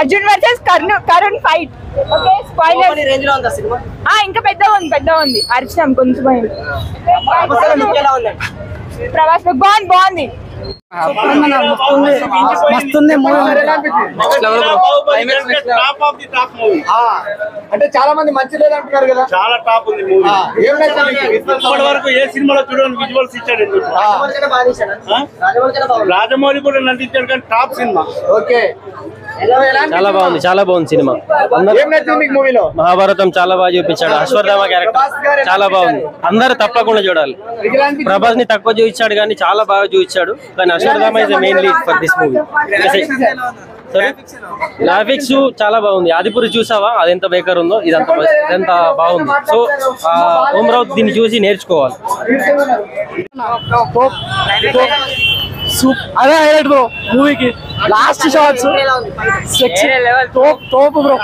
Arjun versus Karun fight. Okay spoiler range లో ఉందా cinema? ఇంకా పెద్దగా ఉంది అర్చన కొంచెం ప్రభాస్ బాగుంది. అంటే చాలా మంది మంచి లేదంటున్నారు కదా. చాలా టాప్ ఉంది మూవీ. ఇప్పటి వరకు ఏ సినిమాలో చూడని విజువల్స్ ఇచ్చాడు. రాజమౌళి కూడా నటించాడు కానీ టాప్ సినిమా. ఓకే చాలా బాగుంది సినిమా. మహాభారతం చాలా బాగా చూపించాడు. అశ్వత్థామ క్యారెక్టర్ చాలా బాగుంది. అందరూ తప్పకుండా చూడాలి. ప్రభాస్ ని తక్కువ చూపించాడు కానీ చాలా బాగా చూపించాడు. కానీ Ashwatthama is main lead for this movie. Graphics చాలా బాగుంది. ఆదిపురి చూసావా? అదెంత బేకర్ ఉందో ఇదంతా బాగుంది. సో ఓమరావు దీన్ని చూసి నేర్చుకోవాలి. అదే హైలైట్ బ్రో మూవీకి. లాస్ట్ షాట్స్ తోపు బ్రో.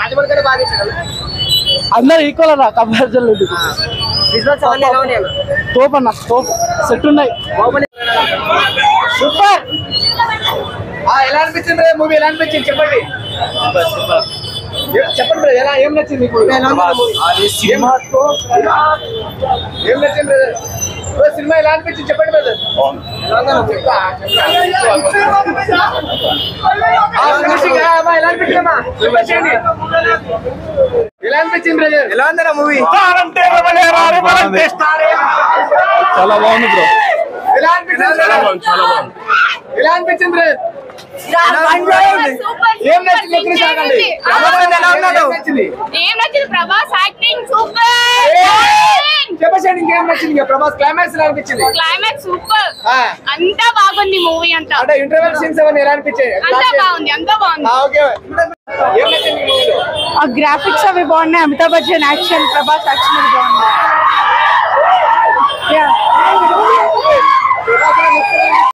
అందరు ఈక్వల్ అన్న కంపారిజన్. తోపు అన్న తోపు సెట్ ఉన్నాయి. సూపర్. ఎలా అనిపించింది మూవీ? ఎలా అనిపించింది చెప్పండి. చెప్పండి బ్రదర్, ఎలా ఏం నచ్చింది మీకు? ఏం నచ్చింది బ్రదర్? సినిమా ఎలా అనిపించింది చెప్పండి బ్రదర్. ఎలా అనిపించింది బ్రదర్? ఎలా ఉందన్న మూవీ? చాలా బాగుంది బ్రో. ఎలా అనిపించింది? ఎలా అనిపించింది బ్రదర్? ఏం నచ్చింది? Prabhas acting super. చెప్పండి ఇంకేం నచ్చింది? ప్రభాస్ క్లైమాక్స్ ఎలా అనిపించింది? Climax super. అంతా బాగుంది మూవీ అంతా. అంటే ఇంటర్వెల్ సీన్స్ అవన్నీ ఎలా అనిపించాయి? అంతా బాగుంది. ఓకే. ఏం నచ్చింది? ఆ గ్రాఫిక్స్ అవి బాగున్నాయి. అమితాబ్ బచ్చన్ యాక్షన్, ప్రభాస్ యాక్షన్ బాగున్నాయి.